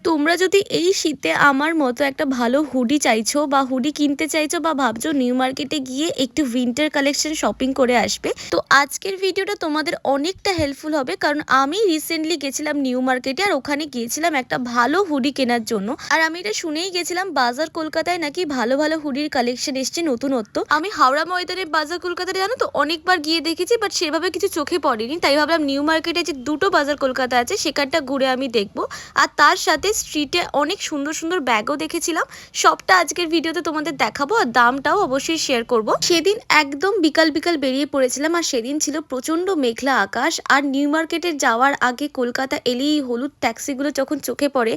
তোমরা যদি এই শীতে আমার মতো একটা ভালো হুডি চাইছো বা হুডি কিনতে চাইছো বা ভাবছো নিউ মার্কেটে গিয়ে একটু উইন্টার কালেকশন শপিং করে আসবে, তো আজকের ভিডিওটা তোমাদের অনেকটা হেল্পফুল হবে। কারণ আমি রিসেন্টলি গেছিলাম নিউ মার্কেটে, আর ওখানে গিয়েছিলাম একটা ভালো হুডি কেনার জন্য। আর আমি এটা শুনেই গেছিলাম বাজার কলকাতায় নাকি ভালো ভালো হুডির কালেকশন এসছে নতুনত্ব। আমি হাওড়া ময়দানের বাজার কলকাতায় জানো তো অনেকবার গিয়ে দেখেছি, বাট সেভাবে কিছু চোখে পড়েনি। তাই ভাবলাম নিউ মার্কেটে যে দুটো বাজার কলকাতা আছে সেখানটা ঘুরে আমি দেখবো। আর তার সাথে স্ট্রিটে অনেক সুন্দর সুন্দর ব্যাগও দেখেছিলাম। সবটা আজকের ভিডিওতে তোমাদের দেখাবো, আর দামটাও অবশ্যই শেয়ার করব। সেদিন একদম বিকাল বিকাল বেরিয়ে পড়েছিলাম, আর সেদিন ছিল প্রচন্ড মেঘলা আকাশ। আর নিউ মার্কেটে যাওয়ার আগে কলকাতা এলেই হলুদ ট্যাক্সিগুলো যখন চোখে পড়ে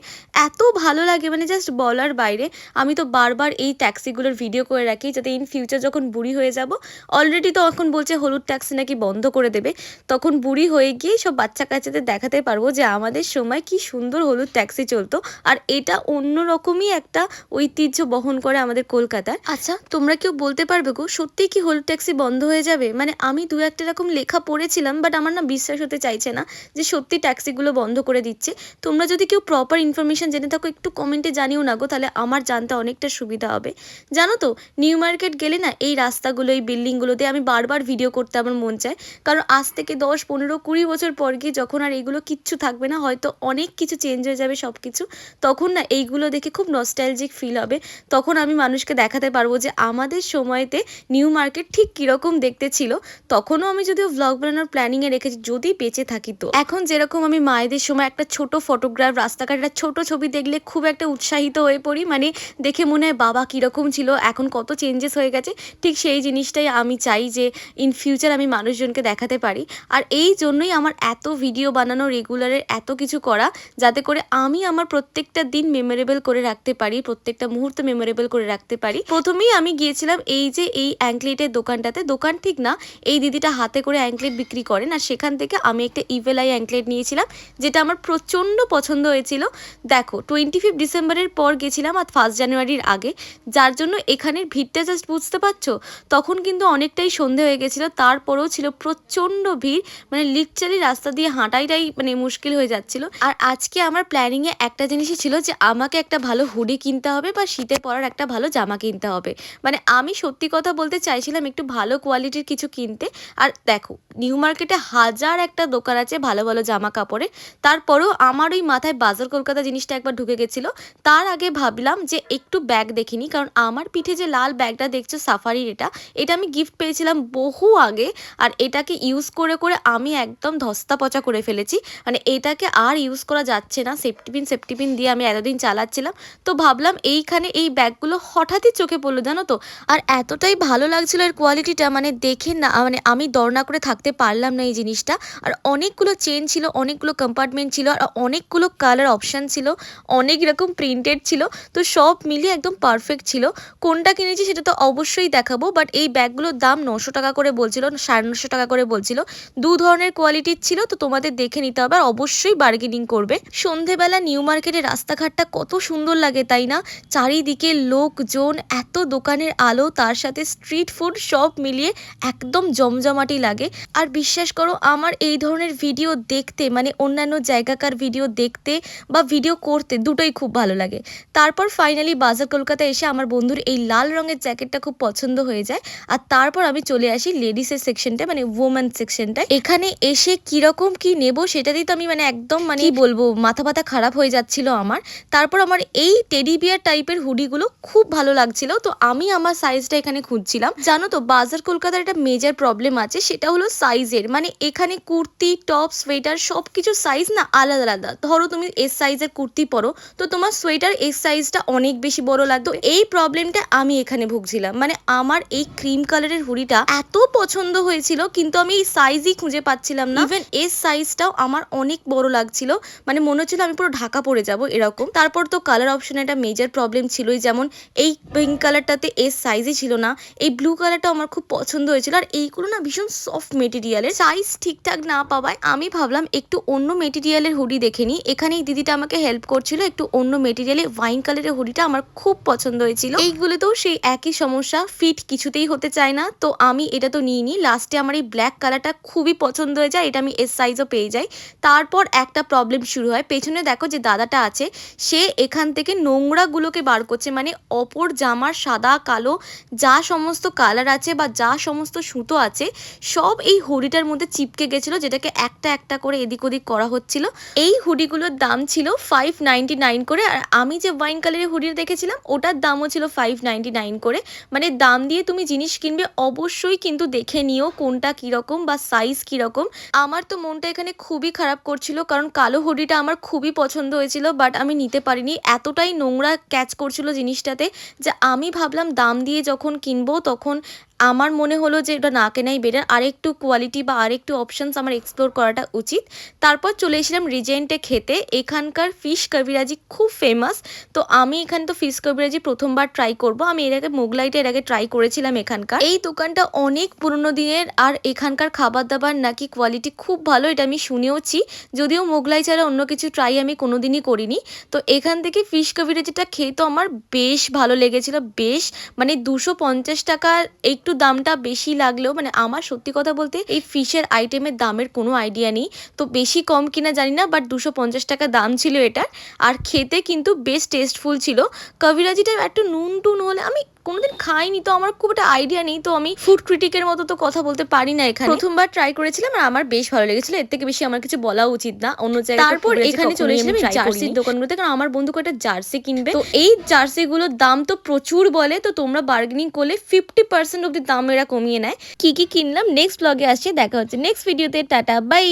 এত ভালো লাগে, মানে জাস্ট বলার বাইরে। আমি তো বারবার এই ট্যাক্সিগুলোর ভিডিও করে রাখি, যাতে ইন ফিউচার যখন বুড়ি হয়ে যাব, অলরেডি তো এখন বলছে হলুদ ট্যাক্সি নাকি বন্ধ করে দেবে, তখন বুড়ি হয়ে গিয়ে সব বাচ্চা কাচ্চাদের দেখাতে পারবো যে আমাদের সময় কি সুন্দর হলুদ ট্যাক্সি চলতো। আর এটা অন্যরকমই একটা ঐতিহ্য বহন করে আমাদের কলকাতার। আচ্ছা, তোমরা কেউ বলতে পারবে গো সত্যিই কি হলুদ ট্যাক্সি বন্ধ হয়ে যাবে? মানে আমি দু একটা রকম লেখা পড়েছিলাম, বাট আমার না বিশ্বাস হতে চাইছে না যে সত্যি ট্যাক্সিগুলো বন্ধ করে দিচ্ছে। তোমরা যদি কেউ প্রপার ইনফরমেশন জেনে থাকো একটু কমেন্টে জানিও না গো, তাহলে আমার জানতে অনেকটা সুবিধা হবে। জানো তো, নিউ মার্কেট গেলে না এই রাস্তাগুলো, এই বিল্ডিংগুলোতে আমি বারবার ভিডিও করতে আমার মন চায়। কারণ আজ থেকে 10, 15, 20 বছর পর গিয়ে যখন আর এইগুলো কিচ্ছু থাকবে না, হয়তো অনেক কিছু চেঞ্জ হয়ে যাবে সব কিছু, তখন না এইগুলো দেখে খুব নস্টালজিক ফিল হবে। তখন আমি মানুষকে দেখাতে পারবো যে আমাদের সময়তে নিউ মার্কেট ঠিক কীরকম দেখতে ছিল। তখনও আমি যদিও ভ্লগ বানানোর প্ল্যানিংয়ে রেখেছি, যদি বেঁচে থাকি। তো এখন যেরকম আমি মায়েদের সময় একটা ছোট ফটোগ্রাফ, রাস্তাঘাটের ছোট ছবি দেখলে খুব একটা উৎসাহিত হয়ে পড়ি, মানে দেখে মনে হয় বাবা কীরকম ছিল, এখন কত চেঞ্জেস হয়ে গেছে। ঠিক সেই জিনিসটাই আমি চাই যে ইন ফিউচার আমি মানুষজনকে দেখাতে পারি। আর এই জন্যই আমার এত ভিডিও বানানো, রেগুলারের এত কিছু করা, যাতে করে আমি আমার প্রত্যেকটা দিন মেমোরেবল করে রাখতে পারি, প্রত্যেকটা মুহূর্ত মেমোরেবল করে রাখতে পারি। প্রথমেই আমি গিয়েছিলাম এই যে এই অ্যাঙ্কলেটের দোকানটাতে, দোকান ঠিক না, এই দিদিটা হাতে করে অ্যাঙ্কলেট বিক্রি করেন। আর সেখান থেকে আমি একটা ইভেল আই অ্যাঙ্কলেট নিয়েছিলাম, যেটা আমার প্রচণ্ড পছন্দ হয়েছিল। দেখো 25 ডিসেম্বরের পর গেছিলাম আর 1 জানুয়ারির আগে, যার জন্য এখানের ভিড়টা জাস্ট বুঝতে পারছো। তখন কিন্তু অনেকটাই সন্ধে হয়ে গেছিলো, তারপরেও ছিল প্রচণ্ড ভিড়, মানে লিটারালি রাস্তা দিয়ে হাঁটাইটাই মানে মুশকিল হয়ে যাচ্ছিল। আর আজকে আমার প্ল্যানিংয়ে একটা জিনিসই ছিল যে আমাকে একটা ভালো হুডি কিনতে হবে বা শীতে পরার একটা ভালো জামা কিনতে হবে। মানে আমি সত্যি কথা বলতে চাইছিলাম একটু ভালো কোয়ালিটির কিছু কিনতে। আর দেখো নিউ মার্কেটে হাজার একটা দোকান আছে ভালো ভালো জামা কাপড়ে, তারপরেও আমার ওই মাথায় বাজার কলকাতা জিনিসটা একবার ঢুকে গেছিলো। তার আগে ভাবলাম যে একটু ব্যাগ দেখিনি, কারণ আমার পিঠে যে লাল ব্যাগটা দেখছো সাফারির, এটা আমি গিফট পেয়েছিলাম বহু আগে। আর এটাকে ইউজ করে করে আমি একদম ধস্তা পচা করে ফেলেছি, মানে এটাকে আর ইউজ করা যাচ্ছে না। সেফটি পিন দিয়ে আমি এতদিন চালাচ্ছিলাম, তো ভাবলাম এইখানে এই ব্যাগগুলো হঠাৎই চোখে পড়লো জানো তো। আর এতটাই ভালো লাগছিল এর কোয়ালিটিটা, মানে দেখে না মানে আমি দর না করে থাকতে পারলাম না এই জিনিসটা। আর অনেকগুলো চেন ছিল, অনেকগুলো কম্পার্টমেন্ট ছিল, আর অনেকগুলো কালার অপশান ছিল, অনেক রকম প্রিন্টেড ছিল। তো সব মিলিয়ে একদম পারফেক্ট ছিল। কোনটা কিনেছি সেটা তো অবশ্যই দেখাবো, বাট এই ব্যাগগুলোর দাম 900 টাকা করে বলছিল, 950 টাকা করে বলছিল। দু ধরনের কোয়ালিটির ছিল, তো তোমাদের দেখে নিতে হবে, আর অবশ্যই বার্গেনিং করবে। সন্ধেবেলা নিউ মার্কেটের রাস্তাঘাটটা কত সুন্দর লাগে তাই না? চারিদিকে লোকজন, এত দোকানের আলো, তার সাথে স্ট্রিট ফুড, সব মিলিয়ে একদম জমজমাটি লাগে। আর বিশ্বাস করো আমার এই ধরনের ভিডিও দেখতে, মানে অন্যান্য জায়গাকার ভিডিও দেখতে বা ভিডিও করতে দুটোই খুব ভালো লাগে। তারপর ফাইনালি বাজার কলকাতা এসে আমার বন্ধুর এই লাল রঙের জ্যাকেটটা খুব পছন্দ হয়ে যায়। আর তারপর আমি চলে আসি লেডিসের সেকশনটা, মানে ওমেন সেকশনটা। এখানে এসে কিরকম কি নেব সেটাতেই তো আমি মানে একদম মানে কি বলবো, মাথা ব্যথা খারাপ হয়ে যাচ্ছিল আমার। তারপর আমার এই টেডি বিয়ার টাইপের হুডিগুলো খুব ভালো লাগছিল, তো আমি আমার সাইজটা এখানে খুঁজছিলাম। জানো তো বাজার কলকাতার একটা মেজর প্রবলেম আছে, সেটা হলো সাইজের। মানে এখানে কুর্তি, টপ, সোয়েটার সব কিছু সাইজ না আলাদা আলাদা। ধরো তুমি এস সাইজের কুর্তি পরো, তো তোমার সোয়েটার এস সাইজটা অনেক বেশি বড় লাগতো। এই প্রবলেমটা আমি এখানে ভুগছিলাম। মানে আমার এই ক্রিম কালারের হুডিটা এত পছন্দ হয়েছিল, কিন্তু আমি এই সাইজই খুঁজে পাচ্ছিলাম না। ইভেন এস সাইজটাও আমার অনেক বড় লাগছিল, মানে মনে হচ্ছিল আমি পুরো ঢাকা পড়ে যাব এরকম। তারপর তো কালার অপশনে একটা মেজর প্রবলেম ছিলই, যেমন এই পিঙ্ক কালারটাতে এস সাইজই ছিল না। এই ব্লু কালারটা আমার খুব পছন্দ হয়েছিল, আর এইগুলো না ভীষণ সফট মেটেরিয়ালের, সাইজ ঠিকঠাক না পাওয়ায় আমি ভাবলাম একটু অন্য মেটেরিয়ালের হুডি দেখে নিই। এখানেই দিদিটা আমাকে হেল্প করছিল, একটু অন্য মেটেরিয়ালে ওয়াইন কালারের হুডিটা আমার খুব পছন্দ হয়েছিল। এইগুলোতেও সেই একই সমস্যা, ফিট কিছুতেই হতে চায় না। তো আমি এটা তো নিইনি, লাস্টে আমার এই ব্ল্যাক কালারটা খুবই পছন্দ হয়ে যায়, এটা আমি এস সাইজও পেয়ে যাই। তারপর একটা প্রবলেম শুরু হয়, পেছনে দেখো যে দাদাটা আছে সে এখান থেকে নোংরাগুলোকে বার করছে, মানে অপর জামার সাদা কালো যা সমস্ত কালার আছে বা যা সমস্ত সুতো আছে সব এই হুডিটার মধ্যে চিপকে গেছিলো, যেটাকে একটা একটা করে এদিক ওদিক করা হচ্ছিল। এই হুডিগুলোর দাম ছিল 599 করে, আর আমি যে ওয়াইন কালারের হুডি দেখেছিলাম ওটার দামও ছিল 599 করে। মানে দাম দিয়ে তুমি জিনিস কিনবে অবশ্যই কিন্তু দেখে নিও কোনটা কীরকম বা সাইজ কীরকম। আমার তো মনটা এখানে খুবই খারাপ করছিল, কারণ কালো হুডিটা আমার খুবই পছন্দ হয়েছিল, বাট আমি নিতে পারিনি। এতটাই নোংরা ক্যাচ করছিল জিনিসটাতে যে আমি ভাবলাম দাম দিয়ে যখন কিনবো তখন আমার মনে হলো যে এটা না কেনাই বেটার, আরেকটু কোয়ালিটি বা আরেকটু অপশানস আমার এক্সপ্লোর করাটা উচিত। তারপর চলে এসেছিলাম রিজেন্টে খেতে। এখানকার ফিশ কবিরাজি খুব ফেমাস, তো আমি এখানে তো ফিশ কবিরাজি প্রথমবার ট্রাই করব। আমি এর আগে মোগলাইটা এর আগে ট্রাই করেছিলাম এখানকার। এই দোকানটা অনেক পুরনো দিনের, আর এখানকার খাবার দাবার নাকি কোয়ালিটি খুব ভালো, এটা আমি শুনেওছি। যদিও মোগলাই ছাড়া অন্য কিছু ট্রাই আমি কোনোদিনই করিনি। তো এখান থেকে ফিশ কবিরাজিটা খেয়ে তো আমার বেশ ভালো লেগেছিল, বেশ মানে 250 টাকার একটু দামটা বেশি লাগলেও, মানে আমার সত্যি কথা বলতে এই ফিশের আইটেমের দামের কোনো আইডিয়া নেই, তো বেশি কম কিনা জানি না, বাট 250 টাকা দাম ছিল এটার। আর খেতে কিন্তু বেশ টেস্টফুল ছিল। কবিরাজিটা একটু নুন টুন হলে, আমি কোনোদিন খাইনি তো আমার খুব একটা আইডিয়া নেই, তো আমি ফুড ক্রিটিকের মতো তো কথা বলতে পারি না। এখানে প্রথমবার ট্রাই করেছিলাম আর আমার বেশ ভালো লেগেছিল, এর থেকে বেশি আমার কিছু বলা উচিত না অন্য জায়গায়। তারপর এখানে চলে এসেছিলাম জার্সির দোকানগুলোতে, কারণ আমার বন্ধু কয়েকটা জার্সি কিনবে, তো এই জার্সিগুলোর দাম তো প্রচুর বলে, তো তোমরা বার্গেনিং করলে 50% অব্দি দাম এরা কমিয়ে নেয়। কি কি কিনলাম নেক্সট ব্লগে আসছে, দেখা হচ্ছে নেক্সট ভিডিওতে। Tata bye.